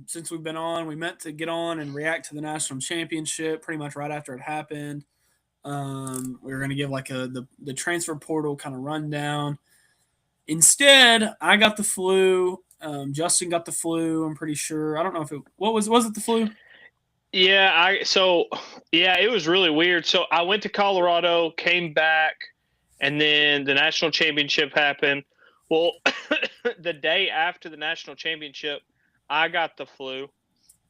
since we've been on. We meant to get on and react to the national championship pretty much right after it happened. We were going to give like the transfer portal kind of rundown. Instead, I got the flu. Justin got the flu. I'm pretty sure. I don't know if it was it the flu. Yeah, it was really weird. So I went to Colorado, came back, and then the national championship happened. Well, the day after the national championship, I got the flu,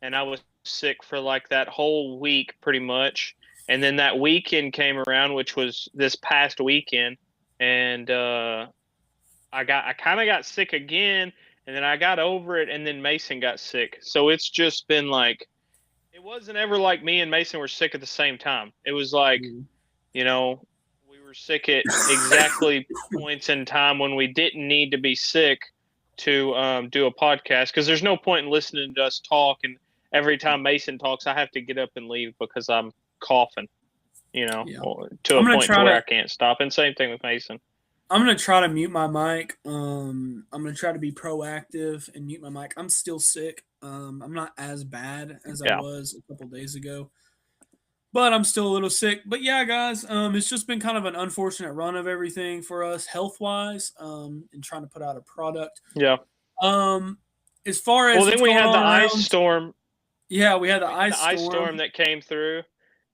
and I was sick for like that whole week pretty much. And then that weekend came around, which was this past weekend, and I kind of got sick again, and then I got over it, and then Mason got sick. So it's just been like it wasn't ever like me and Mason were sick at the same time. It was like, you know, we were sick at exactly points in time when we didn't need to be sick to do a podcast, because there's no point in listening to us talk. And every time Mason talks, I have to get up and leave because I'm coughing, Yeah. to I'm a gonna point to try where to I can't stop. And same thing with Mason. I'm gonna try to mute my mic. I'm gonna try to be proactive and mute my mic. I'm still sick. I'm not as bad as I Yeah. was a couple days ago, but I'm still a little sick. But yeah, guys, it's just been kind of an unfortunate run of everything for us health wise, and trying to put out a product. Yeah. Um, as far Well, as then what's we going had the on ice around, storm. yeah, we had the We had ice the ice storm. storm that came through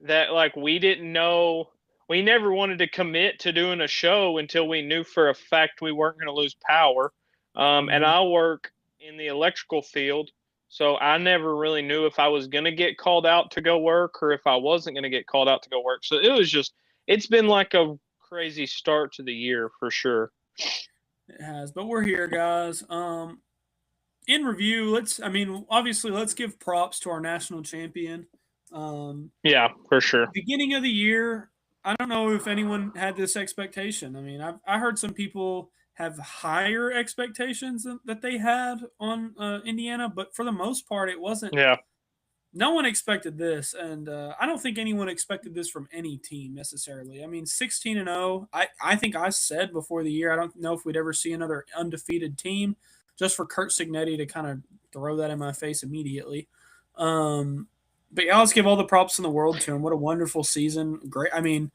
that like we didn't know. We never wanted to commit to doing a show until we knew for a fact we weren't going to lose power. And Mhm. I work in the electrical field, so I never really knew if I was going to get called out to go work or if I wasn't going to get called out to go work. So it's been like a crazy start to the year for sure. It has, but we're here, guys. In review, obviously, let's give props to our national champion. Yeah, for sure. Beginning of the year, I don't know if anyone had this expectation. I heard some people have higher expectations that they had on Indiana, but for the most part, it wasn't. Yeah. No one expected this, and I don't think anyone expected this from any team necessarily. I mean, 16-0. I think I said before the year I don't know if we'd ever see another undefeated team. Just for Kurt Signetti to kind of throw that in my face immediately. Um, but yeah, let's give all the props in the world to him. What a wonderful season! Great. I mean,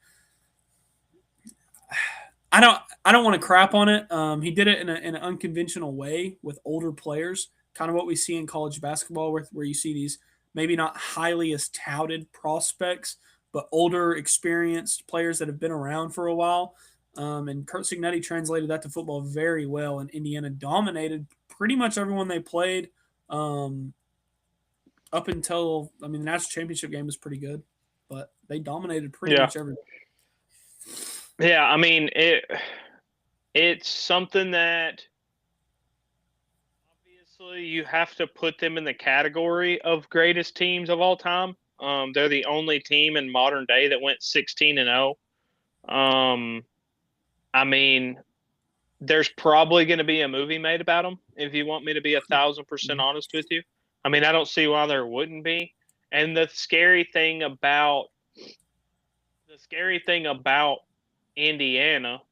I don't want to crap on it. He did it in an unconventional way with older players, kind of what we see in college basketball, where you see these maybe not highly as touted prospects, but older, experienced players that have been around for a while. And Kurt Signetti translated that to football very well, and Indiana dominated pretty much everyone they played. Um, Up until the national championship game was pretty good, but they dominated pretty Yeah. much everyone. Yeah, I mean, it's something that obviously you have to put them in the category of greatest teams of all time. They're the only team in modern day that went 16-0. Um, I mean, there's probably going to be a movie made about them. If you want me to be 1,000% honest with you, I mean, I don't see why there wouldn't be. And the scary thing about Indiana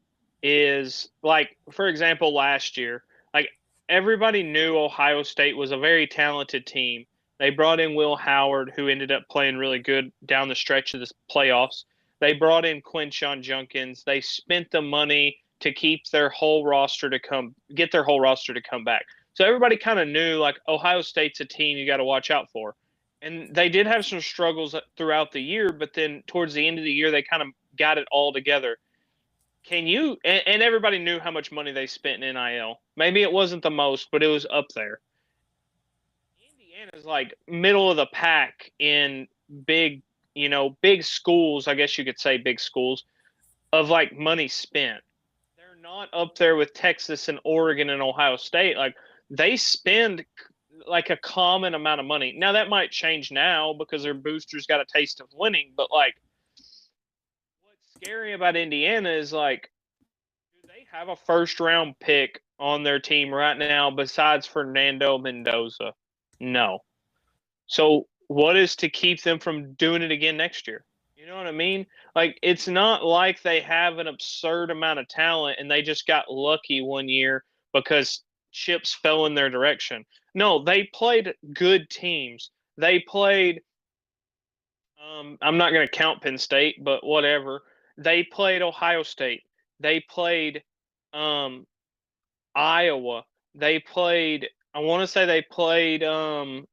is, like, for example, last year, like, everybody knew Ohio State was a very talented team. They brought in Will Howard, who ended up playing really good down the stretch of the playoffs. They brought in Quinshon Junkins. They spent the money to keep their whole roster to get their whole roster to come back. So everybody kind of knew, like, Ohio State's a team you got to watch out for. And they did have some struggles throughout the year, but then towards the end of the year, they kind of got it all together. And everybody knew how much money they spent in NIL. Maybe it wasn't the most, but it was up there. Indiana's like middle of the pack in big, big schools, I guess you could say big schools, of like money spent. They're not up there with Texas and Oregon and Ohio State. Like, they spend like a common amount of money. Now that might change now because their boosters got a taste of winning, but like, what's scary about Indiana is, like, do they have a first round pick on their team right now besides Fernando Mendoza? No. So what is to keep them from doing it again next year? You know what I mean? Like, it's not like they have an absurd amount of talent and they just got lucky one year because chips fell in their direction. No, they played good teams. They played. I'm not going to count Penn State, but whatever. They played Ohio State. They played um, Iowa. They played. I want to say they played Ohio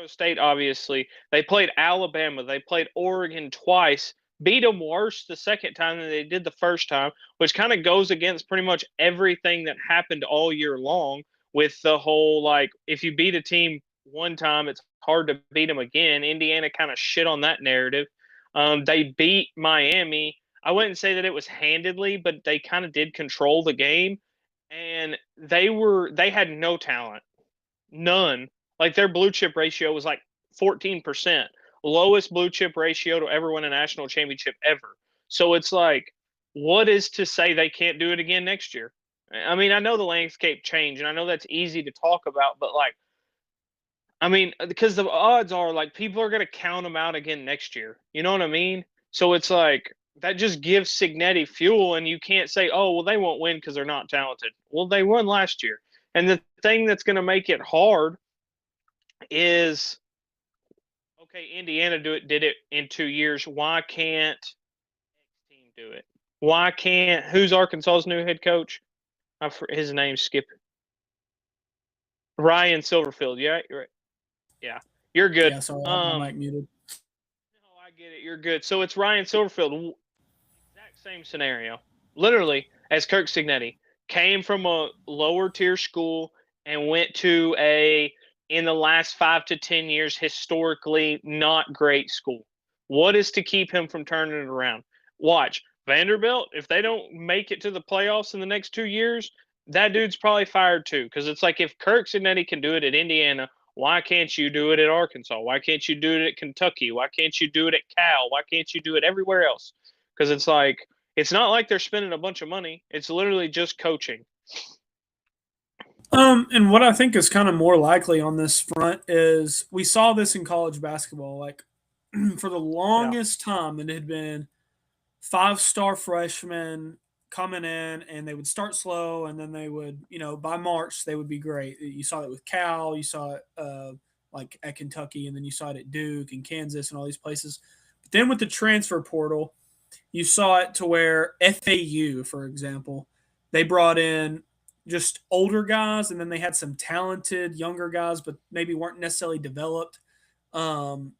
State. Obviously, they played Alabama. They played Oregon twice. Beat them worse the second time than they did the first time, which kind of goes against pretty much everything that happened all year long. With the whole like, if you beat a team one time, it's hard to beat them again. Indiana kind of shit on that narrative. They beat Miami. I wouldn't say that it was handedly, but they kind of did control the game, and they had no talent, none. Like their blue chip ratio was like 14%, lowest blue chip ratio to ever win a national championship ever. So it's like, what is to say they can't do it again next year? I mean, I know the landscape changed, and I know that's easy to talk about, but like, I mean, because the odds are like people are going to count them out again next year. You know what I mean? So it's like that just gives Signetti fuel, and you can't say, "Oh, well, they won't win because they're not talented." Well, they won last year, and the thing that's going to make it hard is, okay, Indiana did it in 2 years. Why can't X team do it? Why can't who's Arkansas's new head coach? His name's Skip Ryan Silverfield. Yeah, right. Yeah, you're good. Yeah, sorry, I have my mic muted. No, I get it. You're good. So it's Ryan Silverfield. Exact same scenario. Literally, as Kirk Signetti came from a lower tier school and went to in the last 5 to 10 years, historically not great school. What is to keep him from turning it around? Watch. Vanderbilt, if they don't make it to the playoffs in the next 2 years, that dude's probably fired too. Because it's like if Kirk Signetti can do it at Indiana, why can't you do it at Arkansas? Why can't you do it at Kentucky? Why can't you do it at Cal? Why can't you do it everywhere else? Because it's like it's not like they're spending a bunch of money. It's literally just coaching. And what I think is kind of more likely on this front is we saw this in college basketball. Like for the longest time, it had been 5-star freshmen coming in and they would start slow and then they would, by March they would be great. You saw it with Cal, you saw it like at Kentucky, and then you saw it at Duke and Kansas and all these places. But then with the transfer portal, you saw it to where FAU, for example, they brought in just older guys and then they had some talented younger guys, but maybe weren't necessarily developed. Um,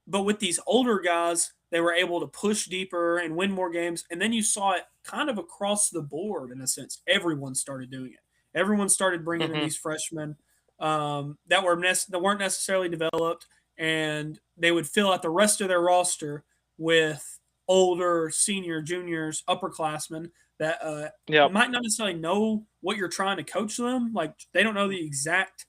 but with these older guys, they were able to push deeper and win more games. And then you saw it kind of across the board in a sense. Everyone started doing it. Everyone started bringing in these freshmen that weren't necessarily developed, and they would fill out the rest of their roster with older senior, juniors, upperclassmen that might not necessarily know what you're trying to coach them. Like they don't know the exact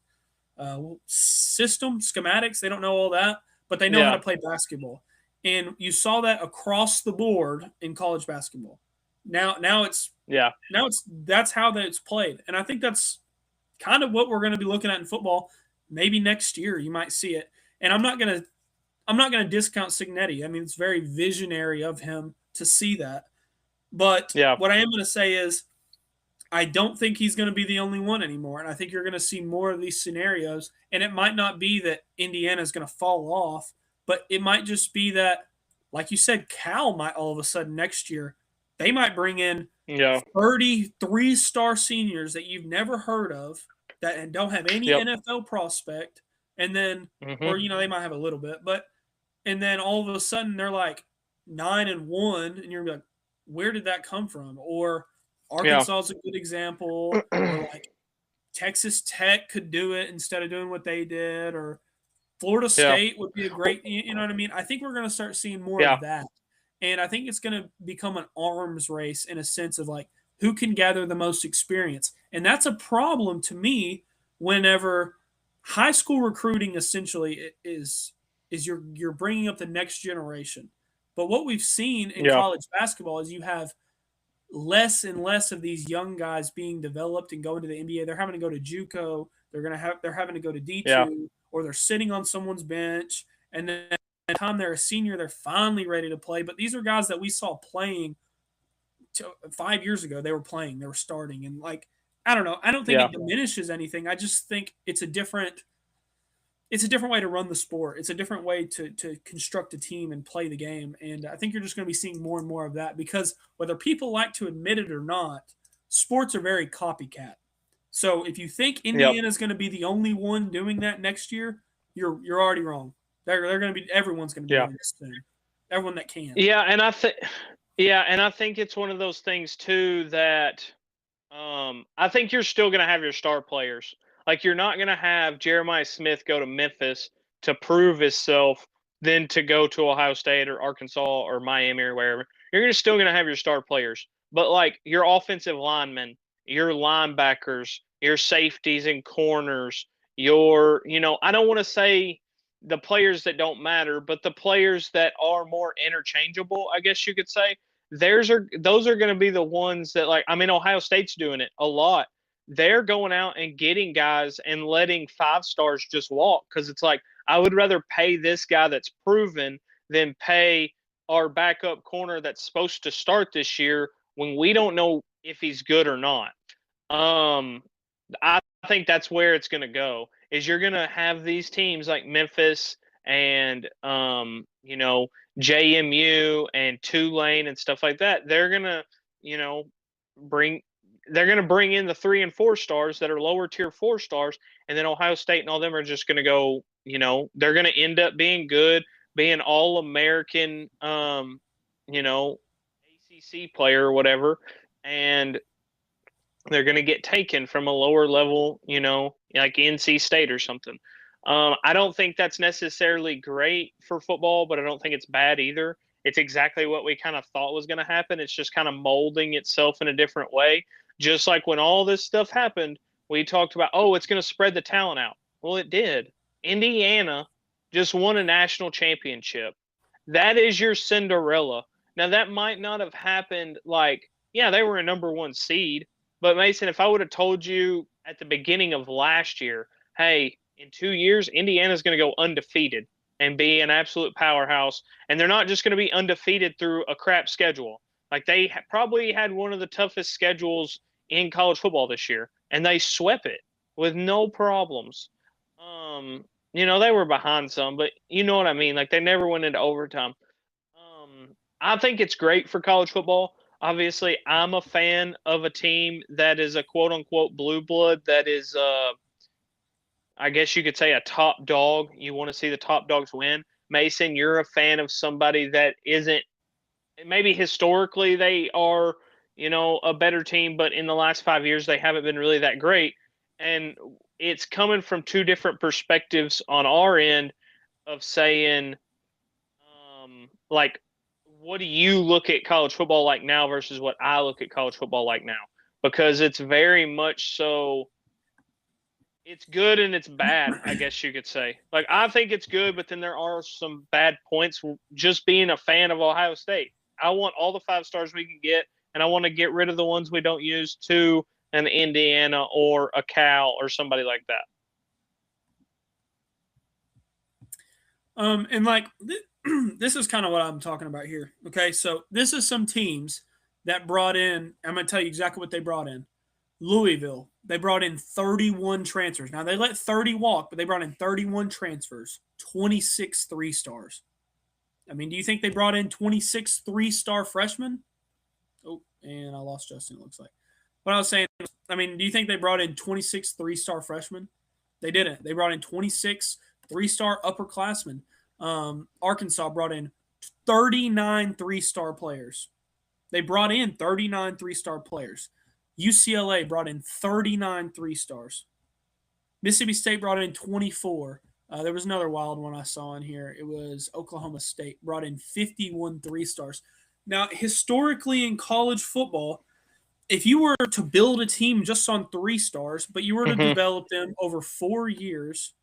system, schematics. They don't know all that, but they know how to play basketball. And you saw that across the board in college basketball. Now that's how it's played, and I think that's kind of what we're going to be looking at in football. Maybe next year you might see it, and I'm not going to discount Signetti. I mean, it's very visionary of him to see that. But what I am going to say is I don't think he's going to be the only one anymore. And I think you're going to see more of these scenarios. And it might not be that Indiana is going to fall off, but it might just be that, like you said, Cal might all of a sudden next year, they might bring in 33-star seniors that you've never heard of that don't have any NFL prospect. And then, or, they might have a little bit, and then all of a sudden they're like 9-1, and you're like, where did that come from? Or Arkansas is a good example. Or like Texas Tech could do it instead of doing what they did. Or Florida State would be a great, you know what I mean? I think we're going to start seeing more of that. And I think it's going to become an arms race in a sense of like who can gather the most experience. And that's a problem to me whenever high school recruiting essentially is you're bringing up the next generation. But what we've seen in college basketball is you have less and less of these young guys being developed and going to the NBA. They're having to go to JUCO. They're having to go to D2, or they're sitting on someone's bench. And then by the time they're a senior, they're finally ready to play. But these are guys that we saw playing 5 years ago. They were playing. They were starting. And like I don't know. I don't think Yeah. it diminishes anything. I just think it's a different way to run the sport. It's a different way to construct a team and play the game. And I think you're just going to be seeing more and more of that because whether people like to admit it or not, sports are very copycat. So if you think Yep. Indiana is going to be the only one doing that next year, you're already wrong. They're going to be everyone's going to be Yeah. doing this soon. Everyone that can. Yeah, and I think it's one of those things too that I think you're still going to have your star players. Like you're not going to have Jeremiah Smith go to Memphis to prove himself, then to go to Ohio State or Arkansas or Miami or wherever. You're still going to have your star players, but like your offensive linemen, your linebackers, your safeties and corners, I don't want to say the players that don't matter, but the players that are more interchangeable, I guess you could say those are going to be the ones that like I mean Ohio State's doing it a lot. They're going out and getting guys and letting 5 stars just walk because it's like I would rather pay this guy that's proven than pay our backup corner that's supposed to start this year when we don't know if he's good or not. Um, I think that's where it's going to go. Is you're going to have these teams like Memphis and JMU and Tulane and stuff like that. They're going to you know bring they're going to bring in the 3 and 4 stars that are lower tier 4 stars, and then Ohio State and all them are just going to go. They're going to end up being good, being all American, ACC player or whatever, and they're going to get taken from a lower level, like NC State or something. I don't think that's necessarily great for football, but I don't think it's bad either. It's exactly what we kind of thought was going to happen. It's just kind of molding itself in a different way. Just like when all this stuff happened, we talked about, oh, it's going to spread the talent out. Well, it did. Indiana just won a national championship. That is your Cinderella. Now, that might not have happened like, yeah, they were a number 1 seed, but Mason, if I would have told you at the beginning of last year, hey, in 2 years, Indiana's going to go undefeated and be an absolute powerhouse, and they're not just going to be undefeated through a crap schedule. Like they probably had one of the toughest schedules in college football this year, and they swept it with no problems. They were behind some, but you know what I mean. Like they never went into overtime. I think it's great for college football. Obviously, I'm a fan of a team that is a quote unquote blue blood that is, I guess you could say, a top dog. You want to see the top dogs win. Mason, you're a fan of somebody that isn't, maybe historically they are, a better team, but in the last 5 years, they haven't been really that great. And it's coming from 2 different perspectives on our end of saying, like, what do you look at college football like now versus what I look at college football like now? Because it's very much so. It's good and it's bad, I guess you could say. Like I think it's good, but then there are some bad points. Just being a fan of Ohio State, I want all the 5 stars we can get, and I want to get rid of the ones we don't use to an Indiana or a Cal or somebody like that. And like this is kind of what I'm talking about here. Okay, so this is some teams that brought in. I'm going to tell you exactly what they brought in. Louisville, they brought in 31 transfers. Now they let 30 walk, but they brought in 31 transfers, 26 3 stars. I mean, do you think they brought in 26 3-star freshmen? Oh, and I lost Justin, it looks like. What I was saying, I mean, do you think they brought in 26 3-star freshmen? They didn't. They brought in 26 3-star upperclassmen. Arkansas brought in 39 3-star players. They brought in 39 3-star players. UCLA brought in 39 3-stars. Mississippi State brought in 24. There was another wild one I saw in here. It was Oklahoma State brought in 51 3-stars. Now, historically in college football, if you were to build a team just on 3-stars, but you were to Mm-hmm. develop them over 4 years,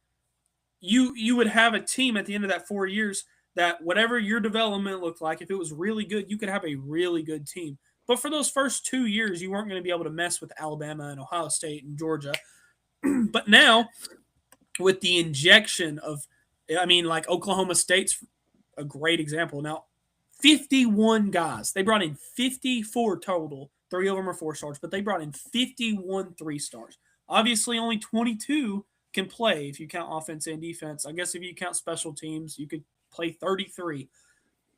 you would have a team at the end of that 4 years that whatever your development looked like, if it was really good, you could have a really good team. But for those first 2 years, you weren't going to be able to mess with Alabama and Ohio State and Georgia. But now, with the injection of, I mean, like Oklahoma State's a great example. Now, 51 guys. They brought in 54 total 3 of them are 4 stars, but they brought in 51 3-stars. Obviously, only 22 can play if you count offense and defense. I guess if you count special teams, you could play 33.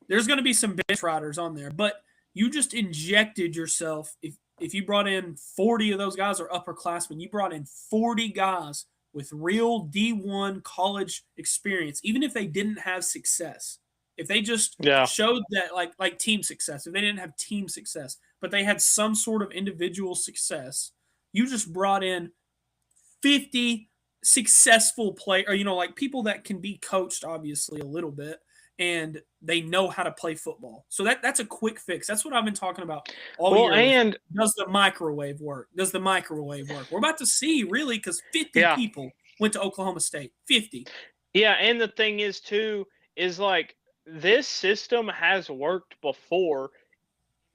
There's going to be some bench riders on there, but you just injected yourself. If you brought in 40 of those guys are upperclassmen, you brought in 40 guys with real D1 college experience, even if they didn't have success. If they just showed that like team success, if they didn't have team success, but they had some sort of individual success, you just brought in 50 successful players, or like people that can be coached obviously a little bit, and they know how to play football. So that's a quick fix. That's what I've been talking about all year. And does the microwave work? Does the microwave work? We're about to see, really, because 50 people went to Oklahoma State. 50. Yeah, and the thing is, too, is like this system has worked before.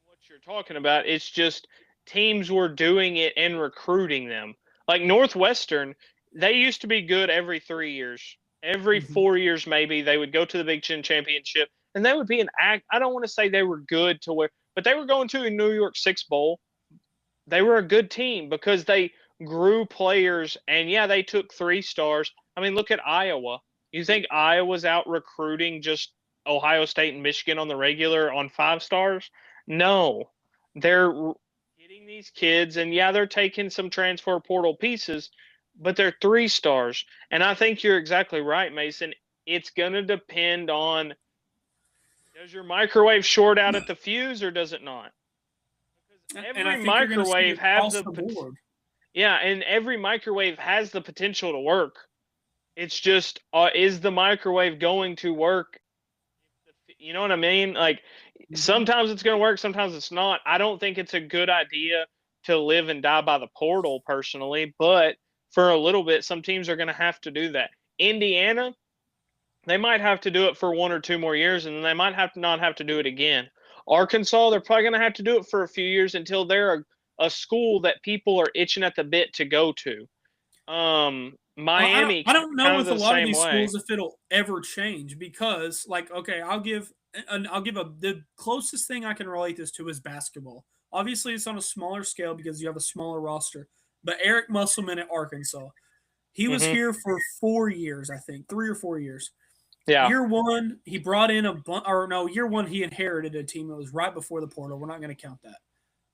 What you're talking about, it's just teams were doing it and recruiting them. Like Northwestern, they used to be good every 3 years. Every 4 years, maybe, they would go to the Big Ten Championship, and they would be an act. I don't want to say they were good to where, but they were going to a New York Six Bowl. They were a good team because they grew players, and they took 3 stars. I mean, look at Iowa. You think Iowa's out recruiting just Ohio State and Michigan on the regular on 5 stars? No. They're getting these kids, and they're taking some transfer portal pieces, but they're 3 stars. And I think you're exactly right, Mason. It's going to depend on, does your microwave short out at the fuse or does it not? Because every microwave has and every microwave has the potential to work. It's just, is the microwave going to work? You know what I mean? Like, sometimes it's going to work, sometimes it's not. I don't think it's a good idea to live and die by the portal, personally, but for a little bit, some teams are going to have to do that. Indiana, they might have to do it for 1 or 2 more years, and then they might not have to do it again. Arkansas, they're probably going to have to do it for a few years until they're a school that people are itching at the bit to go to. Miami, I don't know with a lot of these schools if it'll ever change, because, like, okay, I'll give the closest thing I can relate this to is basketball. Obviously, it's on a smaller scale because you have a smaller roster. But Eric Musselman at Arkansas, he was here for 4 years, I think, 3 or 4 years. Yeah. Year 1, he brought in year 1, he inherited a team that was right before the portal. We're not going to count that.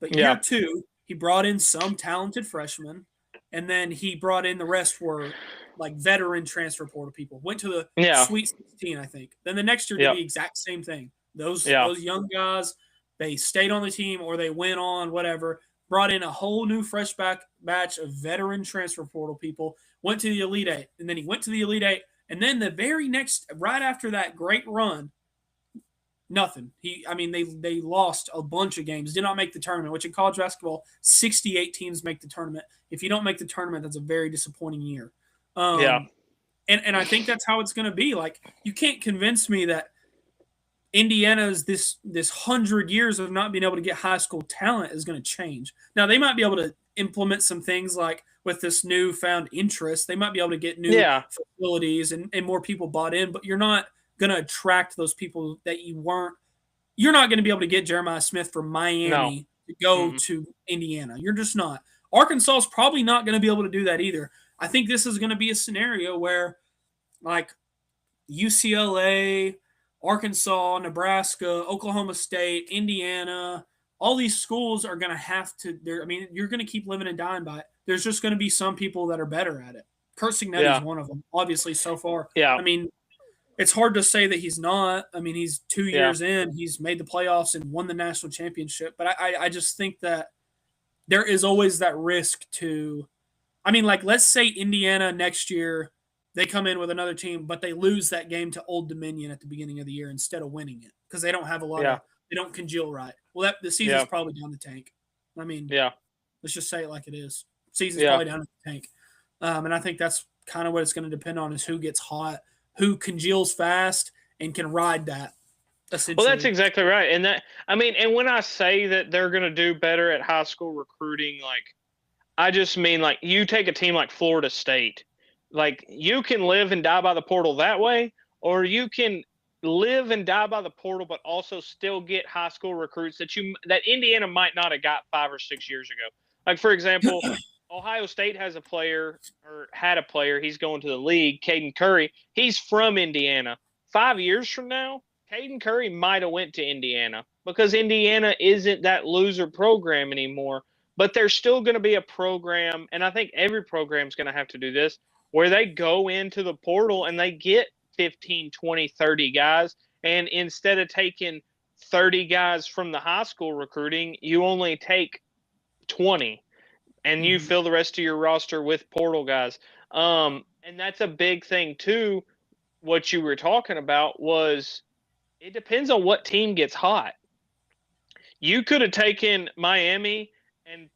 But year 2, he brought in some talented freshmen, and then he brought in the rest were like veteran transfer portal people. Went to the Sweet 16, I think. Then the next year did the exact same thing. Those young guys, they stayed on the team or they went on, whatever. Brought in a whole new fresh batch of veteran transfer portal people, went to the Elite Eight, and then he went to the Elite Eight, and then the very next, right after that great run, nothing. They lost a bunch of games, did not make the tournament, which in college basketball, 68 teams make the tournament. If you don't make the tournament, that's a very disappointing year. And I think that's how it's going to be. Like, you can't convince me that Indiana's this 100 years of not being able to get high school talent is going to change. Now, they might be able to implement some things like with this newfound interest. They might be able to get new facilities and more people bought in, but you're not going to attract those people that you're not going to be able to get Jeremiah Smith from Miami to go to Indiana. You're just not. Arkansas is probably not going to be able to do that either. I think this is going to be a scenario where, like, UCLA, Arkansas, Nebraska, Oklahoma State, Indiana, all these schools are going to have to – you're going to keep living and dying by it. There's just going to be some people that are better at it. Kurt Signetti is one of them, obviously, so far. Yeah. It's hard to say that he's not. He's 2 years in. He's made the playoffs and won the national championship. But I just think that there is always that risk to – let's say Indiana next year – they come in with another team, but they lose that game to Old Dominion at the beginning of the year instead of winning it because they don't have a lot of – they don't congeal right. Well, the season's probably down the tank. Let's just say it like it is. Season's probably down the tank. And I think that's kind of what it's going to depend on is who gets hot, who congeals fast, and can ride that. Well, that's exactly right. And and when I say that they're going to do better at high school recruiting, like, I just mean, like, you take a team like Florida State. Like, you can live and die by the portal that way, or you can live and die by the portal, but also still get high school recruits that Indiana might not have got 5 or 6 years ago. Like, for example, Ohio State has a player or had a player. He's going to the league, Caden Curry. He's from Indiana. 5 years from now, Caden Curry might have went to Indiana because Indiana isn't that loser program anymore. But there's still going to be a program, and I think every program is going to have to do this, where they go into the portal and they get 15, 20, 30 guys. And instead of taking 30 guys from the high school recruiting, you only take 20 and you fill the rest of your roster with portal guys. And that's a big thing too. What you were talking about was it depends on what team gets hot. You could have taken Miami and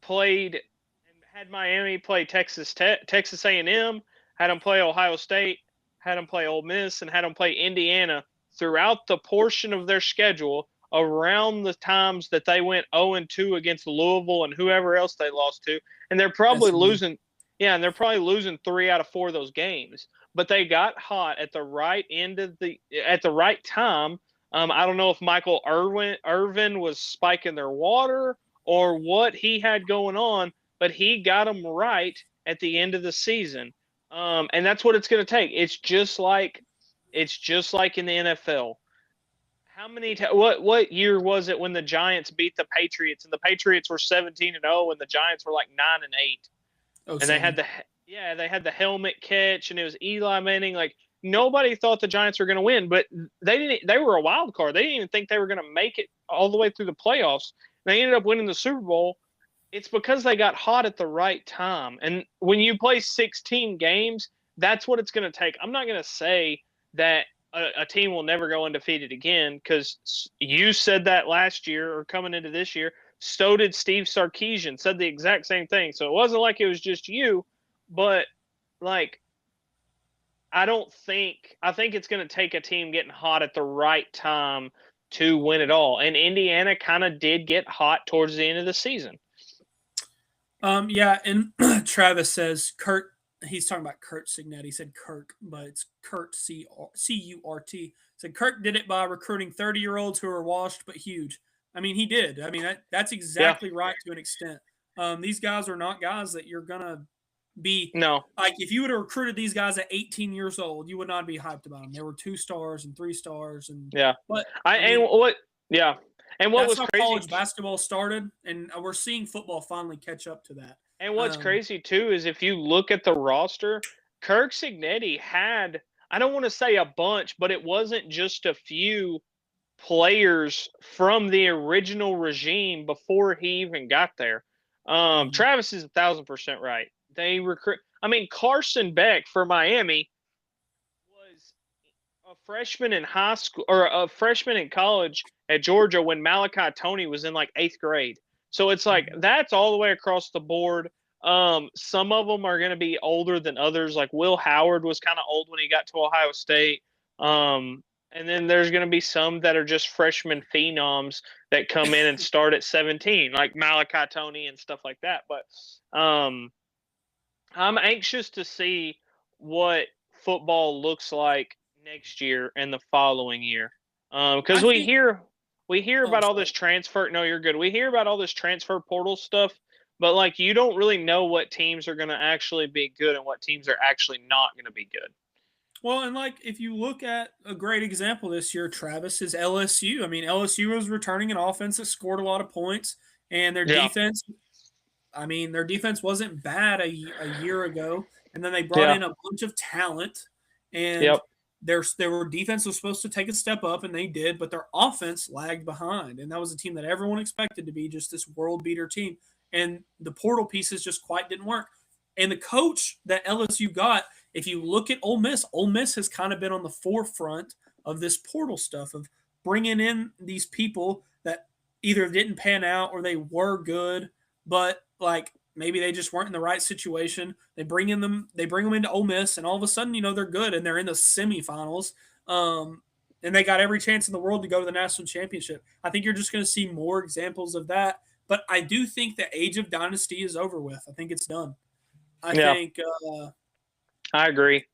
had Miami play Texas A&M, had them play Ohio State, had them play Ole Miss, and had them play Indiana throughout the portion of their schedule around the times that they went 0-2 against Louisville and whoever else they lost to. And they're probably losing 3 out of 4 of those games. But they got hot at the right at the right time. I don't know if Michael Irvin was spiking their water or what he had going on, but he got them right at the end of the season. And that's what it's going to take. It's just like in the NFL. How many what year was it when the Giants beat the Patriots and the Patriots were 17-0 and the Giants were like 9-8? And they had the helmet catch and it was Eli Manning. Like, nobody thought the Giants were going to win, but they were a wild card. They didn't even think they were going to make it all the way through the playoffs. They ended up winning the Super Bowl. It's because they got hot at the right time. And when you play 16 games, that's what it's going to take. I'm not going to say that a team will never go undefeated again, because you said that last year or coming into this year. So did Steve Sarkisian, said the exact same thing. So it wasn't like it was just you, but like, I think it's going to take a team getting hot at the right time to win it all. And Indiana kind of did get hot towards the end of the season. Yeah, and Travis says Kurt. He's talking about Curt Cignetti. He said Kirk, but it's Kurt C-U-R-T. Said Kirk did it by recruiting 30-year-olds who are washed but huge. I mean, he did. I mean, that's exactly right to an extent. These guys are not guys that you're gonna be. No. Like, if you would have recruited these guys at 18 years old, you would not be hyped about them. They were 2 stars and 3 stars, and But and what was how crazy? College basketball started, and we're seeing football finally catch up to that. And what's crazy too is if you look at the roster, Curt Cignetti had, I don't want to say a bunch, but it wasn't just a few players from the original regime before he even got there. Travis is 1,000% right. They recruit. I mean, Carson Beck for Miami was a freshman in high school or a freshman in college at Georgia when Malachi Tony was in like 8th grade. So it's like that's all the way across the board. Some of them are going to be older than others. Like Will Howard was kind of old when he got to Ohio State. And then there's going to be some that are just freshman phenoms that come in and start at 17, like Malachi Tony and stuff like that. But I'm anxious to see what football looks like next year and the following year. Because we hear about all this transfer. No, you're good. We hear about all this transfer portal stuff, but like you don't really know what teams are going to actually be good and what teams are actually not going to be good. Well, and like if you look at a great example this year, Travis, is LSU. I mean, LSU was returning an offense that scored a lot of points, and their defense. I mean, their defense wasn't bad a year ago, and then they brought in a bunch of talent, and their defense was supposed to take a step up, and they did, but their offense lagged behind, and that was a team that everyone expected to be just this world beater team, and the portal pieces just quite didn't work. And the coach that LSU got, if you look at Ole Miss has kind of been on the forefront of this portal stuff of bringing in these people that either didn't pan out or they were good, but like maybe they just weren't in the right situation. They bring them into Ole Miss, and all of a sudden, they're good and they're in the semifinals. And they got every chance in the world to go to the national championship. I think you're just going to see more examples of that. But I do think the age of dynasty is over with. I think it's done. I think I agree.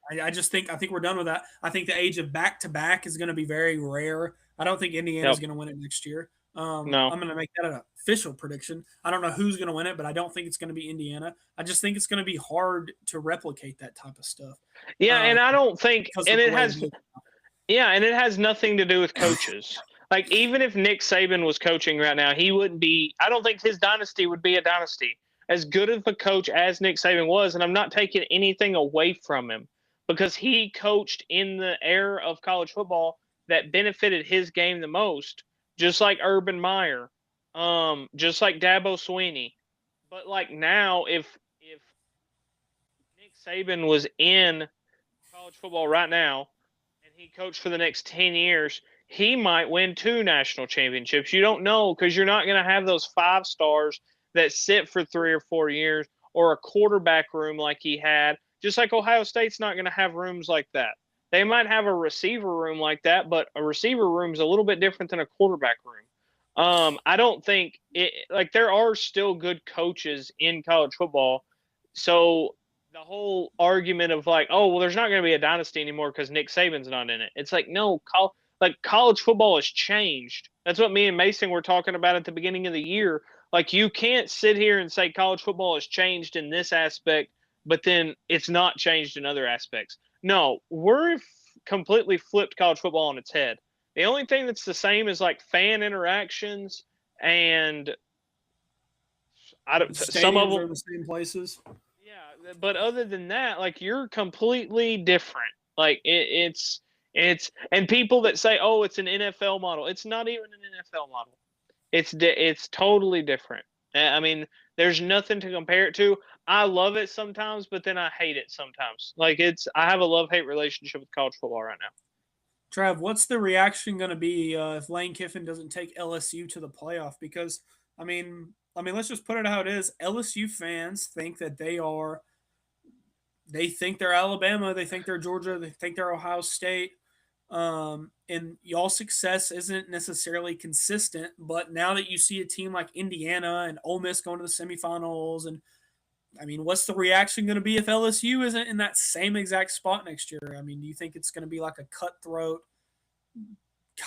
I just think we're done with that. I think the age of back to back is going to be very rare. I don't think Indiana is Yep. going to win it next year. No. I'm going to make that an official prediction. I don't know who's going to win it, but I don't think it's going to be Indiana. I just think it's going to be hard to replicate that type of stuff. Yeah, and I don't think, Because and of the it way has, yeah, and it has nothing to do with coaches. Like, even if Nick Saban was coaching right now, he wouldn't be. I don't think his dynasty would be a dynasty as good of a coach as Nick Saban was, and I'm not taking anything away from him because he coached in the era of college football that benefited his game the most, just like Urban Meyer, just like Dabo Swinney. But like now, if Nick Saban was in college football right now and he coached for the next 10 years, he might win 2 national championships. You don't know because you're not going to have those 5 stars that sit for 3 or 4 years or a quarterback room like he had. Just like Ohio State's not going to have rooms like that. They might have a receiver room like that, but a receiver room is a little bit different than a quarterback room. I don't think it, like there are still good coaches in college football. So the whole argument of like, oh, well, there's not going to be a dynasty anymore because Nick Saban's not in it. It's like, no, like college football has changed. That's what me and Mason were talking about at the beginning of the year. Like, you can't sit here and say college football has changed in this aspect, but then it's not changed in other aspects. No, completely flipped college football on its head. The only thing that's the same is like fan interactions and some of stadiums them. are the same places. Yeah, but other than that, like you're completely different. Like it's and people that say, "Oh, it's an NFL model." It's not even an NFL model. It's totally different. I mean, there's nothing to compare it to. I love it sometimes, but then I hate it sometimes. Like I have a love-hate relationship with college football right now. Trav, what's the reaction going to be if Lane Kiffin doesn't take LSU to the playoff? Because let's just put it how it is. LSU fans think that they think they're Alabama, they think they're Georgia, they think they're Ohio State. And y'all's success isn't necessarily consistent, but now that you see a team like Indiana and Ole Miss going to the semifinals, and what's the reaction going to be if LSU isn't in that same exact spot next year? Do you think it's going to be like a cutthroat,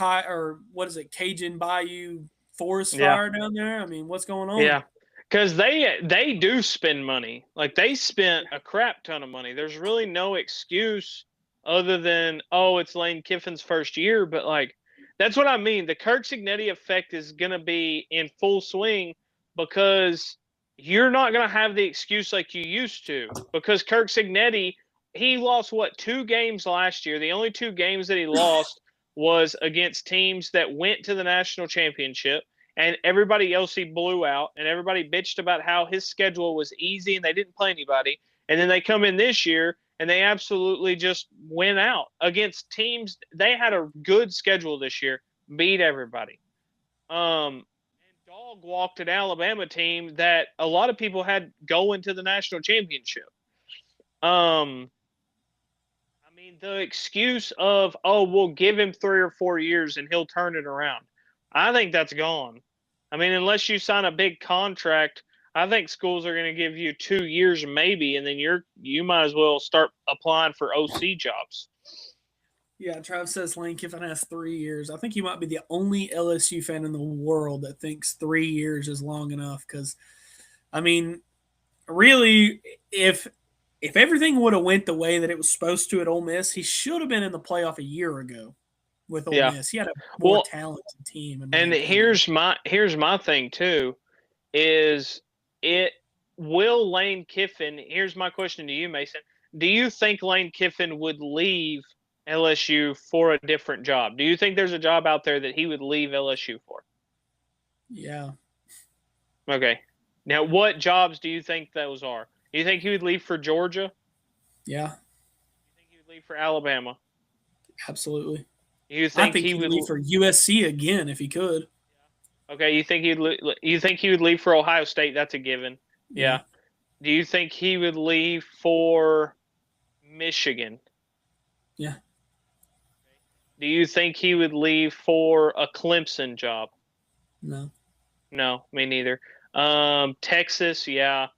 or what is it, Cajun Bayou forest fire down there? What's going on? Yeah, because they do spend money. Like they spent a crap ton of money. There's really no excuse other than, oh, it's Lane Kiffin's first year. But like that's what I mean. The Kirk Cignetti effect is going to be in full swing because you're not going to have the excuse like you used to. Because Kirk Cignetti, he lost 2 games last year. The only 2 games that he lost was against teams that went to the national championship. And everybody else he blew out, and everybody bitched about how his schedule was easy and they didn't play anybody. And then they come in this year and they absolutely just went out against teams. They had a good schedule this year, beat everybody. And dog walked an Alabama team that a lot of people had going to the national championship. The excuse of, oh, we'll give him 3 or 4 years and he'll turn it around. I think that's gone. Unless you sign a big contract, I think schools are going to give you 2 years maybe, and then you might as well start applying for OC jobs. Yeah, Trav says Lane Kiffin has 3 years. I think you might be the only LSU fan in the world that thinks 3 years is long enough. Because, really, if everything would have went the way that it was supposed to at Ole Miss, he should have been in the playoff a year ago. With Ole Miss, he had a more talented team. And here's my thing too, is it will Lane Kiffin? Here's my question to you, Mason. Do you think Lane Kiffin would leave LSU for a different job? Do you think there's a job out there that he would leave LSU for? Yeah. Okay. Now, what jobs do you think those are? Do you think he would leave for Georgia? Yeah. Do you think he would leave for Alabama? Absolutely. You think he would leave for USC again if he could? Okay, you think he would leave for Ohio State? That's a given. Yeah. Do you think he would leave for Michigan? Yeah. Do you think he would leave for a Clemson job? No. No, me neither. Texas, yeah.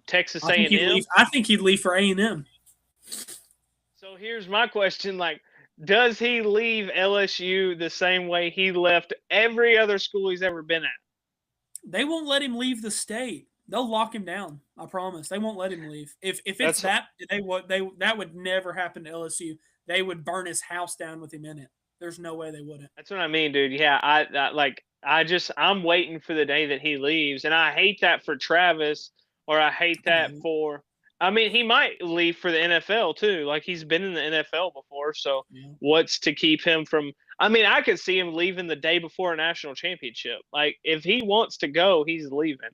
Texas A&M. I think he'd leave for A&M. So here's my question: like, does he leave LSU the same way he left every other school he's ever been at? They won't let him leave the state. They'll lock him down. I promise. They won't let him leave. If it's That's that they that would never happen to LSU. They would burn his house down with him in it. There's no way they wouldn't. that's what I mean, dude. Yeah, I'm waiting for the day that he leaves, and I hate that for Travis, or I hate that for. I mean, he might leave for the NFL too. Like he's been in the NFL before, so Yeah. what's to keep him from? I mean, I could see him leaving the day before a national championship. Like if he wants to go, he's leaving.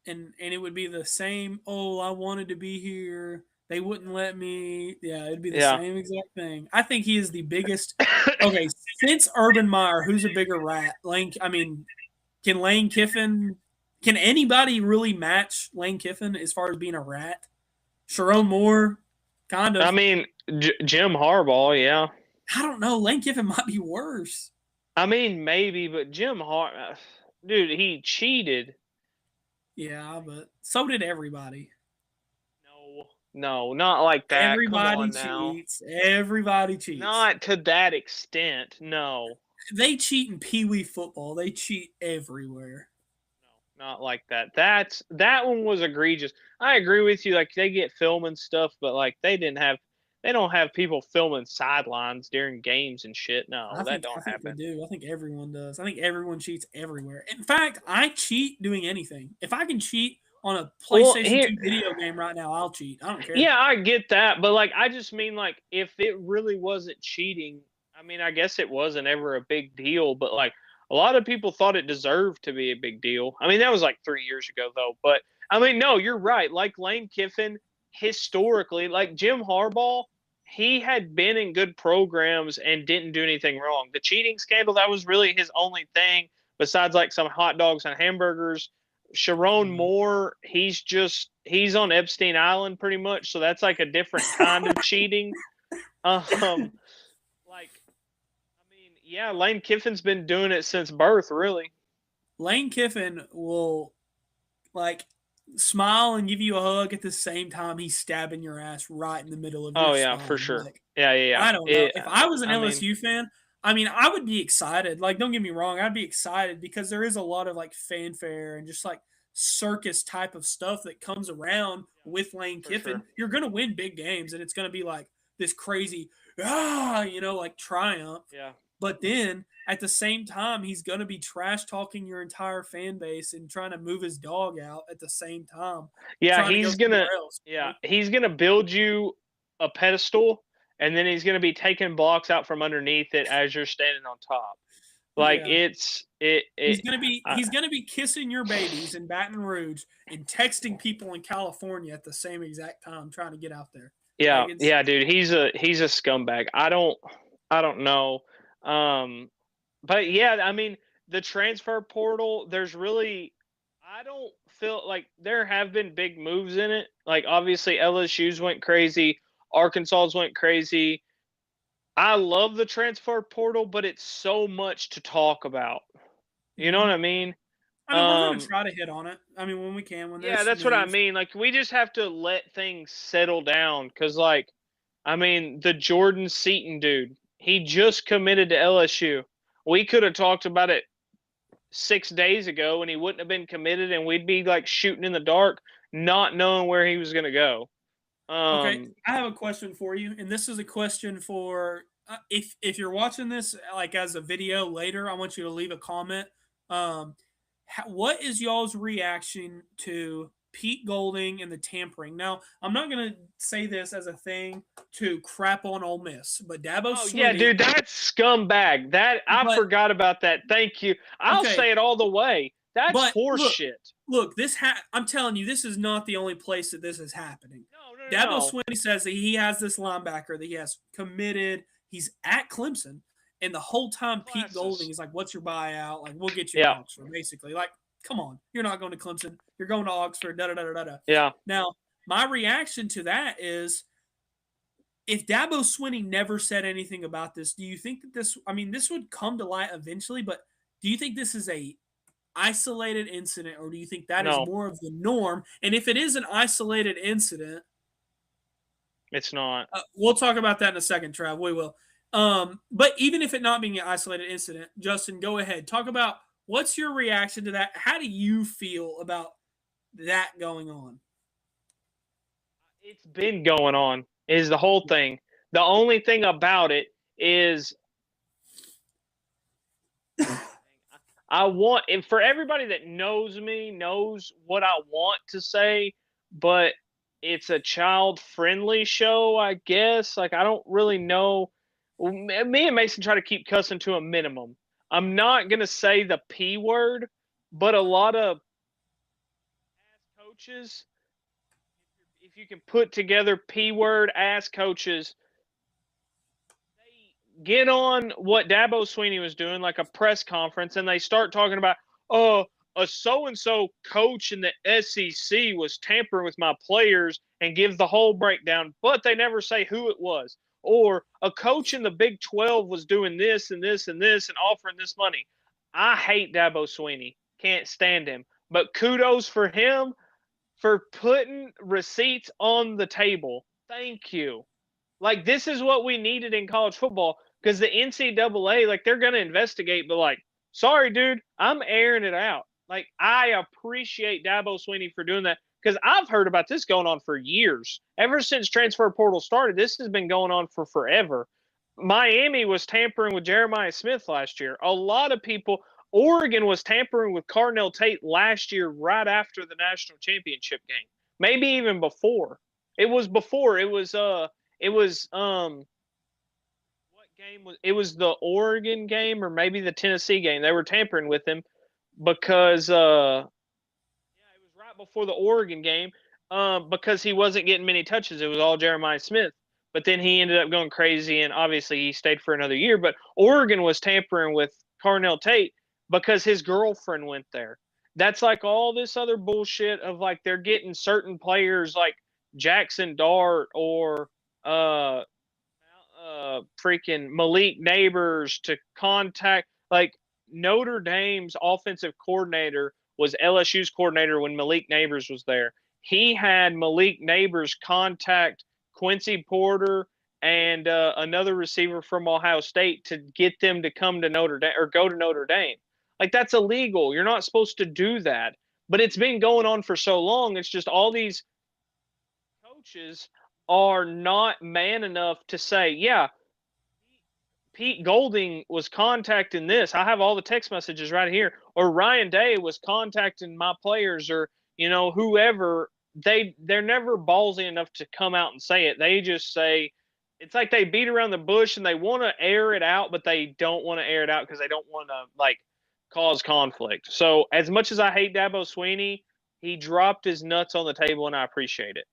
And it would be the same. Oh, I wanted to be here. They wouldn't let me. Yeah, it'd be the Yeah. same exact thing. I think he is the biggest. Okay, since Urban Meyer, who's a bigger rat? Can Lane Kiffin? Can anybody really match Lane Kiffin as far as being a rat? Sharon Moore, kind of. I mean, Jim Harbaugh, yeah. I don't know. Lane Kiffin might be worse. I mean, maybe, but dude, he cheated. Yeah, but so did everybody. No, not like that. Everybody cheats. Everybody cheats. Not to that extent. No. They cheat in Pee Wee football. They cheat everywhere. No, not like that. That one was egregious. I agree with you. Like they get film and stuff, but like they don't have people filming sidelines during games and shit. No, that don't happen. They do. I think everyone does. I think everyone cheats everywhere. In fact, I cheat doing anything. If I can cheat on a PlayStation 2 video game right now, I'll cheat. I don't care. Yeah, I get that, but like I just mean like if it really wasn't cheating, I mean I guess it wasn't ever a big deal, but like a lot of people thought it deserved to be a big deal. I mean that was like 3 years ago though, but I mean no, you're right. Like Lane Kiffin historically, like Jim Harbaugh, he had been in good programs and didn't do anything wrong. The cheating scandal, that was really his only thing besides like some hot dogs and hamburgers. Sharon Moore, he's on Epstein Island pretty much, so that's like a different kind of cheating. Like I mean, yeah, Lane Kiffin's been doing it since birth, really. Lane Kiffin will like smile and give you a hug at the same time he's stabbing your ass right in the middle of your spine. For sure. Like, yeah. I don't know. If I was an LSU fan, I mean, I would be excited. Like, don't get me wrong, I'd be excited because there is a lot of like fanfare and just like circus type of stuff that comes around with Lane Kiffin. Sure. You're gonna win big games, and it's gonna be like this crazy, like triumph. Yeah. But then at the same time, he's gonna be trash talking your entire fan base and trying to move his dog out at the same time. Yeah, he's gonna build you a pedestal, and then he's gonna be taking blocks out from underneath it as you're standing on top. Like he's gonna be kissing your babies in Baton Rouge and texting people in California at the same exact time, trying to get out there. Yeah, like dude, he's a scumbag. I don't know, but yeah, I mean the transfer portal. I don't feel like there have been big moves in it. Like obviously LSU's went crazy, Arkansas's went crazy. I love the transfer portal, but it's so much to talk about. You know what I mean? I mean, we're going to try to hit on it. I mean, when we can. That's what I mean. Like, we just have to let things settle down. Because, like, I mean, the Jordan Seaton dude, he just committed to LSU. We could have talked about it 6 days ago, and he wouldn't have been committed, and we'd be, like, shooting in the dark, not knowing where he was going to go. Okay, I have a question for you, and this is a question for if you're watching this like as a video later, I want you to leave a comment. What is y'all's reaction to Pete Golding and the tampering? Now, I'm not going to say this as a thing to crap on Ole Miss, but Dabo Swinney. Yeah, dude, that's scumbag. I forgot about that. Thank you. I'll say it all the way. That's horseshit. Look, I'm telling you, this is not the only place that this is happening. No. Dabo Swinney says that he has this linebacker that he has committed. He's at Clemson, and the whole time Pete Golding is like, "What's your buyout? Like, we'll get you to Oxford." Basically, like, come on, you're not going to Clemson. You're going to Oxford. Da da da da da. Yeah. Now, my reaction to that is, if Dabo Swinney never said anything about this, do you think that this? I mean, this would come to light eventually, but do you think this is a isolated incident, or do you think that is more of the norm? And if it is an isolated incident, It's not. We'll talk about that in a second, Trav. We will. But even if it not being an isolated incident, Justin, go ahead. Talk about what's your reaction to that. How do you feel about that going on? It's been going on, is the whole thing. The only thing about it is I want, and for everybody that knows me, knows what I want to say, but it's a child friendly show, I guess. Like, I don't really know. Me and Mason try to keep cussing to a minimum. I'm not going to say the P word, but a lot of coaches, if you can put together P word ass coaches, get on what Dabo Sweeney was doing, like a press conference, and they start talking about, oh, a so-and-so coach in the SEC was tampering with my players and give the whole breakdown, but they never say who it was. Or a coach in the Big 12 was doing this and this and this and offering this money. I hate Dabo Sweeney. Can't stand him. But kudos for him for putting receipts on the table. Thank you. Like, this is what we needed in college football, because the NCAA, like, they're going to investigate, but, like, sorry, dude, I'm airing it out. Like, I appreciate Dabo Sweeney for doing that, because I've heard about this going on for years. Ever since transfer portal started, this has been going on for forever. Miami was tampering with Jeremiah Smith last year. A lot of people, Oregon was tampering with Carnell Tate last year, right after the national championship game, maybe even before. It was before. What game was it? Was the Oregon game or maybe the Tennessee game? They were tampering with him because yeah, it was right before the Oregon game, because he wasn't getting many touches. It was all Jeremiah Smith. But then he ended up going crazy, and obviously he stayed for another year. But Oregon was tampering with Carnell Tate because his girlfriend went there. That's like all this other bullshit of, like, they're getting certain players like Jackson Dart or freaking Malik Neighbors to contact, like, Notre Dame's offensive coordinator was LSU's coordinator when Malik Neighbors was there. He had Malik Neighbors contact Quincy Porter and another receiver from Ohio State to get them to come to Notre Dame or go to Notre Dame. Like, that's illegal. You're not supposed to do that. But it's been going on for so long. It's just all these coaches are not man enough to say, yeah, Pete Golding was contacting this. I have all the text messages right here. Or Ryan Day was contacting my players, or, whoever. They're never ballsy enough to come out and say it. They just say, it's like they beat around the bush and they want to air it out, but they don't want to air it out because they don't want to, like, cause conflict. So as much as I hate Dabo Sweeney, he dropped his nuts on the table, and I appreciate it.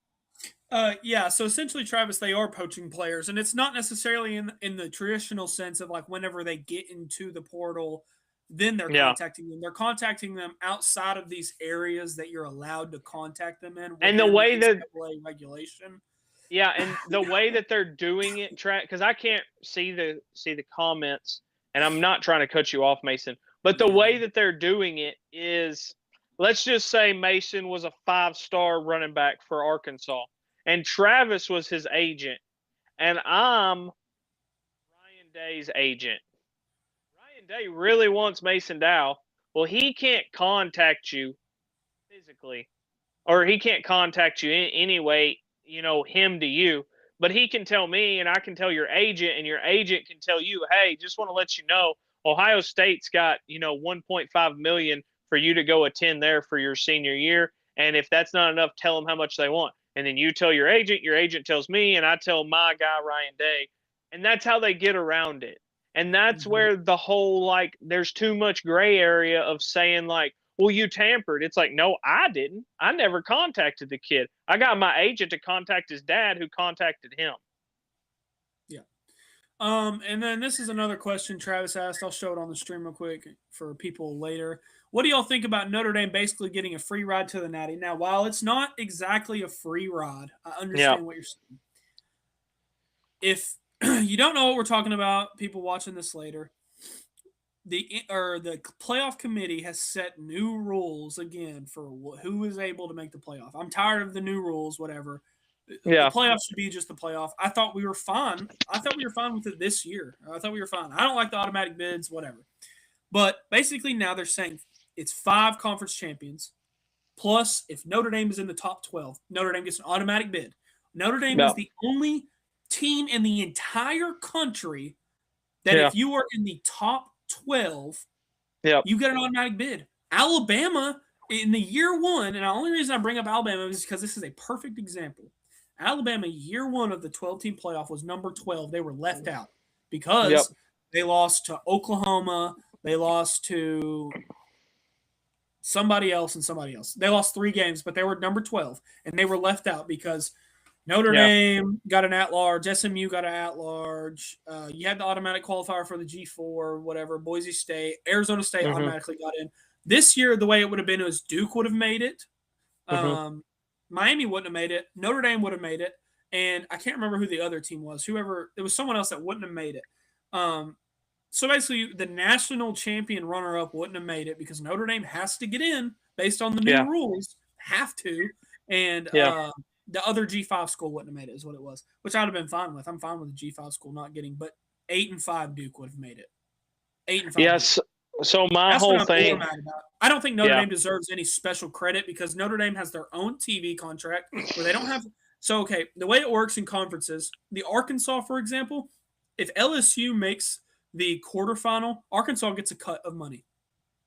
Yeah, so essentially, Travis, they are poaching players, and it's not necessarily in the traditional sense of, like, whenever they get into the portal, then they're Yeah. contacting them. They're contacting them outside of these areas that you're allowed to contact them in And the within the way that NCAA regulation. Yeah, and the way that they're doing it, because I can't see the comments, and I'm not trying to cut you off, Mason, but the way that they're doing it is, let's just say Mason was a 5-star running back for Arkansas, and Travis was his agent, and I'm Ryan Day's agent. Ryan Day really wants Mason Dow. Well, he can't contact you physically, or he can't contact you in any way, him to you, but he can tell me, and I can tell your agent, and your agent can tell you, hey, just want to let you know, Ohio State's got, 1.5 million for you to go attend there for your senior year. And if that's not enough, tell them how much they want. And then you tell your agent tells me, and I tell my guy, Ryan Day. And that's how they get around it. And that's where the whole, like, there's too much gray area of saying, like, well, you tampered. It's like, no, I didn't. I never contacted the kid. I got my agent to contact his dad, who contacted him. Yeah. And then this is another question Travis asked. I'll show it on the stream real quick for people later. What do y'all think about Notre Dame basically getting a free ride to the Natty? Now, while it's not exactly a free ride, I understand what you're saying. If you don't know what we're talking about, people watching this later, the playoff committee has set new rules again for who is able to make the playoff. I'm tired of the new rules, whatever. The Yeah. playoffs should be just the playoff. I thought we were fine. I thought we were fine with it this year. I thought we were fine. I don't like the automatic bids, whatever. But basically now they're saying it's 5 conference champions. Plus, if Notre Dame is in the top 12, Notre Dame gets an automatic bid. Notre Dame Yeah. is the only team in the entire country that Yeah. if you are in the top 12, Yep. you get an automatic bid. Alabama in the year one, and the only reason I bring up Alabama is because this is a perfect example. Alabama year one of the 12-team playoff was number 12. They were left out because Yep. they lost to Oklahoma. They lost to somebody else and somebody else. They lost 3 games, but they were number 12, and they were left out because Notre Dame got an at-large, SMU got an at-large. You had the automatic qualifier for the G4, whatever. Boise State, Arizona State automatically got in. This year, the way it would have been was Duke would have made it. Miami wouldn't have made it. Notre Dame would have made it. And I can't remember who the other team was. It was someone else that wouldn't have made it. So basically, the national champion runner-up wouldn't have made it because Notre Dame has to get in based on the new rules. Have to. And the other G5 school wouldn't have made it is what it was, which I'd have been fine with. I'm fine with the G5 school not getting, but 8-5 Duke would have made it. 8-5. Yes. So my whole thing. I don't think Notre Dame deserves any special credit because Notre Dame has their own TV contract where they don't have. So, okay, the way it works in conferences, the Arkansas, for example, if LSU makes the quarterfinal, Arkansas gets a cut of money.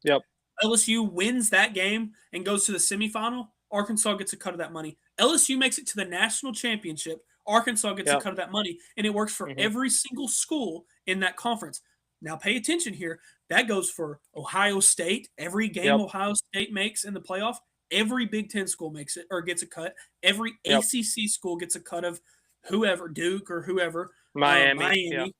Yep. LSU wins that game and goes to the semifinal, Arkansas gets a cut of that money. LSU makes it to the national championship, Arkansas gets a cut of that money, and it works for every single school in that conference. Now, pay attention here. That goes for Ohio State. Every game Ohio State makes in the playoff, every Big Ten school makes it or gets a cut. Every ACC school gets a cut of whoever, Duke or whoever. Miami.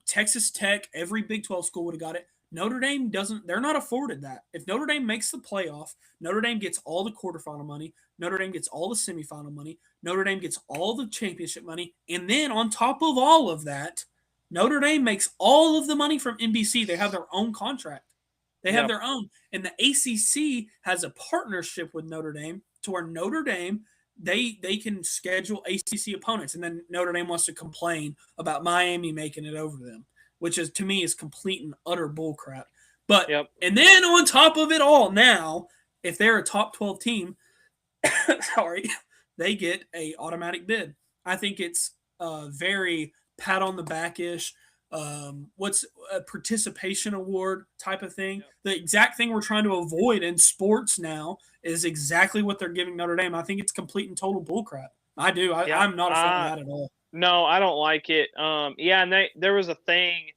Texas Tech, every Big 12 school would have got it. Notre Dame doesn't – they're not afforded that. If Notre Dame makes the playoff, Notre Dame gets all the quarterfinal money. Notre Dame gets all the semifinal money. Notre Dame gets all the championship money. And then on top of all of that, Notre Dame makes all of the money from NBC. They have their own contract. They have their own. And the ACC has a partnership with Notre Dame to where Notre Dame – they can schedule ACC opponents, and then Notre Dame wants to complain about Miami making it over them, which is to me is complete and utter bullcrap. But and then on top of it all, now if they're a top 12 team, they get a automatic bid. I think it's very pat on the back ish. What's a participation award type of thing? The exact thing we're trying to avoid in sports now is exactly what they're giving Notre Dame. I think it's complete and total bullcrap. I do. I'm not a fan of that at all. No, I don't like it. And there was a thing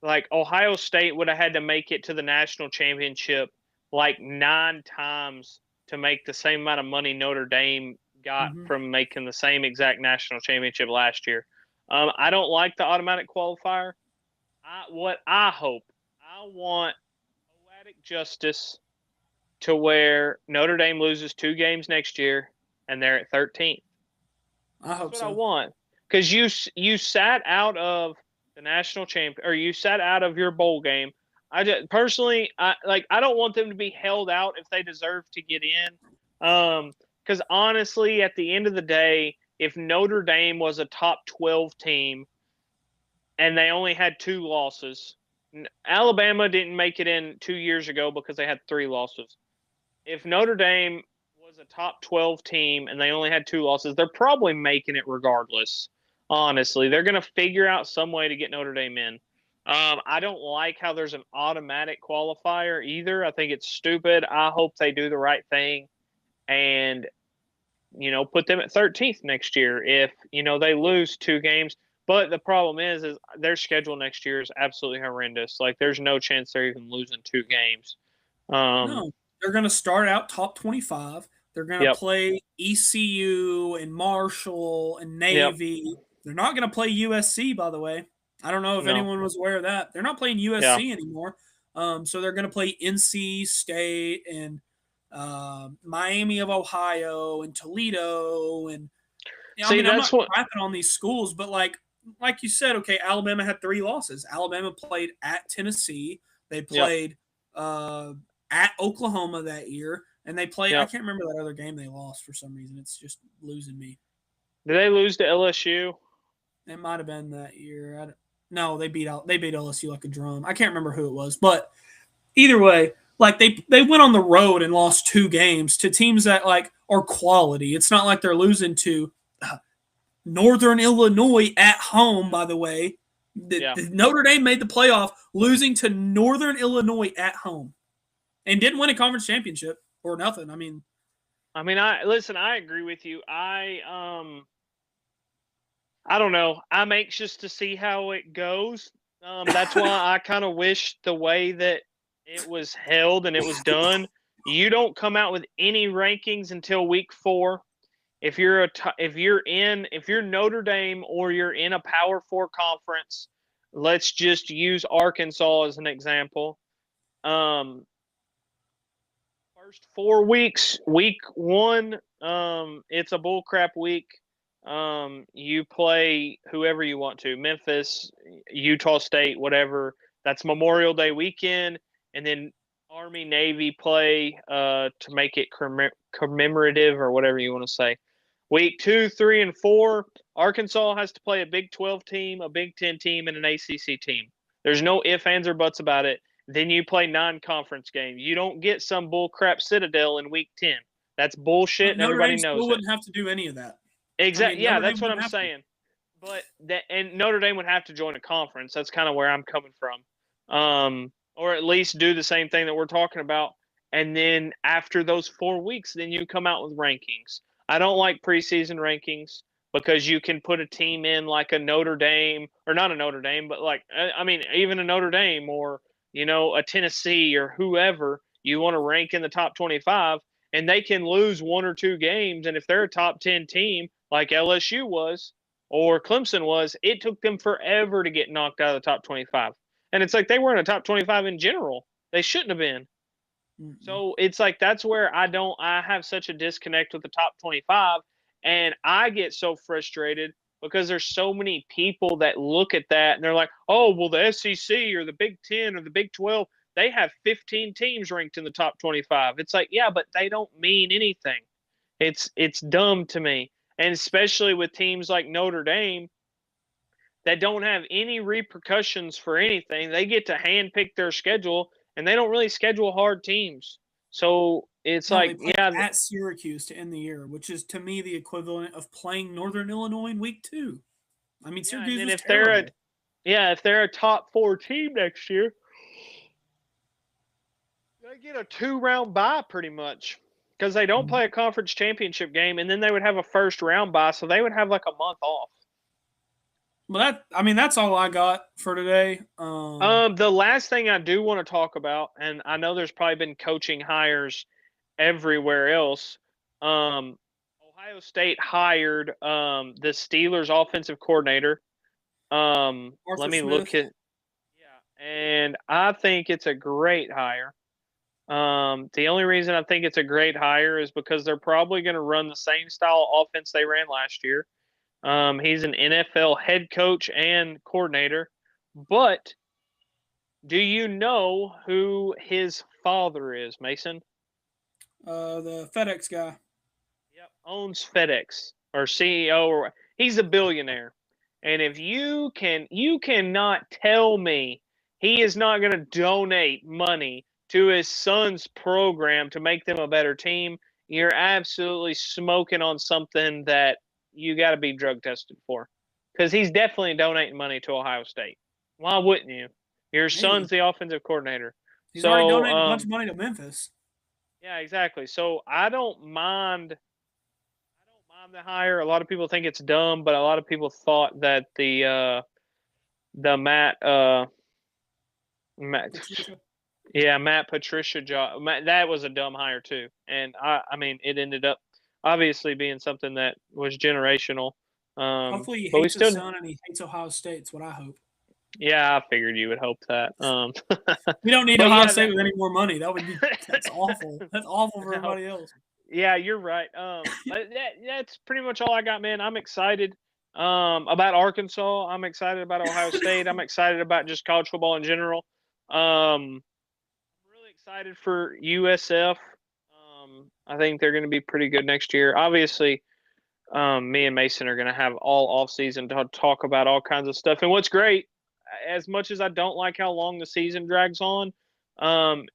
like Ohio State would have had to make it to the national championship like 9 times to make the same amount of money Notre Dame got from making the same exact national championship last year. I don't like the automatic qualifier. I want poetic justice to where Notre Dame loses 2 games next year and they're at 13th. I hope That's so. what I want. Because you sat out of the national champion, or you sat out of your bowl game. I don't want them to be held out if they deserve to get in. Because honestly, at the end of the day, if Notre Dame was a top 12 team and they only had 2 losses, Alabama didn't make it in 2 years ago because they had 3 losses. If Notre Dame was a top 12 team and they only had 2 losses, they're probably making it regardless. Honestly, they're going to figure out some way to get Notre Dame in. I don't like how there's an automatic qualifier either. I think it's stupid. I hope they do the right thing and put them at 13th next year if, they lose 2 games. But the problem is their schedule next year is absolutely horrendous. Like, there's no chance they're even losing 2 games. No, they're going to start out top 25. They're going to play ECU and Marshall and Navy. They're not going to play USC, by the way. I don't know if anyone was aware of that. They're not playing USC anymore. So they're going to play NC State and Miami of Ohio and Toledo. And I'm not crapping on these schools, but like you said, okay, Alabama had 3 losses. Alabama played at Tennessee. They played at Oklahoma that year. And they played I can't remember that other game they lost for some reason. It's just losing me. Did they lose to LSU? It might have been that year. No, they beat LSU like a drum. I can't remember who it was, but either way, like they went on the road and lost 2 games to teams that like are quality. It's not like they're losing to Northern Illinois at home. By the way, the Notre Dame made the playoff, losing to Northern Illinois at home, and didn't win a conference championship or nothing. I mean, I agree with you. I don't know. I'm anxious to see how it goes. That's why I kind of wish the way that it was held and it was done. You don't come out with any rankings until week 4. If you're Notre Dame or you're in a Power 4 conference, let's just use Arkansas as an example. First 4 weeks, week 1, it's a bullcrap week. You play whoever you want to, Memphis, Utah State, whatever. That's Memorial Day weekend, and then Army Navy play to make it commemorative or whatever you want to say. Week 2, 3, and 4, Arkansas has to play a Big 12 team, a Big 10 team, and an ACC team. There's no ifs, ands, or buts about it. Then you play non-conference games. You don't get some bullcrap Citadel in week 10. That's bullshit, and everybody knows it. Notre Dame wouldn't have to do any of that. Exactly. Yeah, that's what I'm saying. But and Notre Dame would have to join a conference. That's kind of where I'm coming from. Or at least do the same thing that we're talking about. And then after those 4 weeks, then you come out with rankings. I don't like preseason rankings because you can put a team in like a Notre Dame, or not a Notre Dame, but like, I mean, even a Notre Dame or, a Tennessee or whoever you want to rank in the top 25, and they can lose 1 or 2 games. And if they're a top 10 team like LSU was or Clemson was, it took them forever to get knocked out of the top 25. And it's like they weren't a top 25 in general. They shouldn't have been. So it's like that's where I have such a disconnect with the top 25, and I get so frustrated because there's so many people that look at that and they're like, oh, well, the SEC or the Big 10 or the Big 12, they have 15 teams ranked in the top 25. It's like, yeah, but they don't mean anything. It's dumb to me. And especially with teams like Notre Dame that don't have any repercussions for anything. They get to handpick their schedule, and they don't really schedule hard teams. So it's at Syracuse to end the year, which is to me the equivalent of playing Northern Illinois in week 2. I mean, Syracuse was terrible. If they're a top 4 team next year, they get a 2-round bye pretty much because they don't play a conference championship game, and then they would have a first round bye, so they would have like a month off. Well, that's all I got for today. The last thing I do want to talk about, and I know there's probably been coaching hires everywhere else. Ohio State hired the Steelers offensive coordinator. Let me look at. Yeah, and I think it's a great hire. The only reason I think it's a great hire is because they're probably going to run the same style offense they ran last year. He's an NFL head coach and coordinator. But do you know who his father is, Mason? The FedEx guy. Yep, owns FedEx or CEO, or he's a billionaire. And if you cannot tell me he is not going to donate money to his son's program to make them a better team, you're absolutely smoking on something that you got to be drug tested for, because he's definitely donating money to Ohio State. Why wouldn't you? Your son's the offensive coordinator. He's already donated a bunch of money to Memphis. Yeah, exactly. So I don't mind the hire. A lot of people think it's dumb, but a lot of people thought that the Matt Patricia job, that was a dumb hire too. And I mean, it ended up obviously being something that was generational. Hopefully he hates his son and he hates Ohio State. It's what I hope. Yeah, I figured you would hope that. We don't need Ohio State with any more money. That's awful. That's awful for everybody else. Yeah, you're right. That's pretty much all I got, man. I'm excited about Arkansas. I'm excited about Ohio State. I'm excited about just college football in general. I'm really excited for USF. I think they're going to be pretty good next year. Obviously, me and Mason are going to have all off season to talk about all kinds of stuff. And what's great, as much as I don't like how long the season drags on,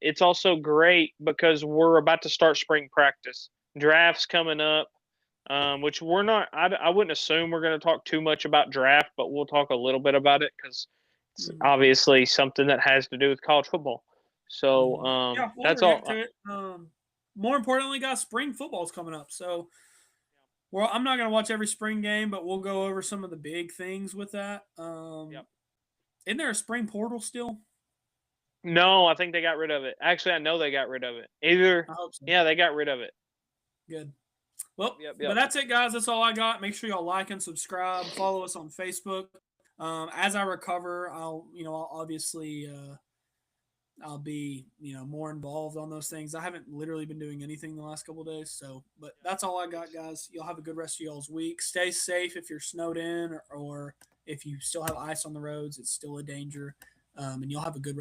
it's also great because we're about to start spring practice. Drafts coming up, which we're not. I wouldn't assume we're going to talk too much about draft, but we'll talk a little bit about it because it's obviously something that has to do with college football. So yeah, we'll that's react all. to it. More importantly, guys, spring football's coming up. So, well, I'm not going to watch every spring game, but we'll go over some of the big things with that. Yep. Isn't there a spring portal still? No, I think they got rid of it. Actually, I know they got rid of it. I hope so. Yeah, they got rid of it. Good. Well, Yep. but that's it, guys. That's all I got. Make sure y'all like and subscribe. Follow us on Facebook. As I recover, I'll obviously I'll be more involved on those things. I haven't literally been doing anything the last couple of days, so but that's all I got, guys. Y'all have a good rest of y'all's week. Stay safe if you're snowed in or if you still have ice on the roads. It's still a danger, and you'll have a good rest.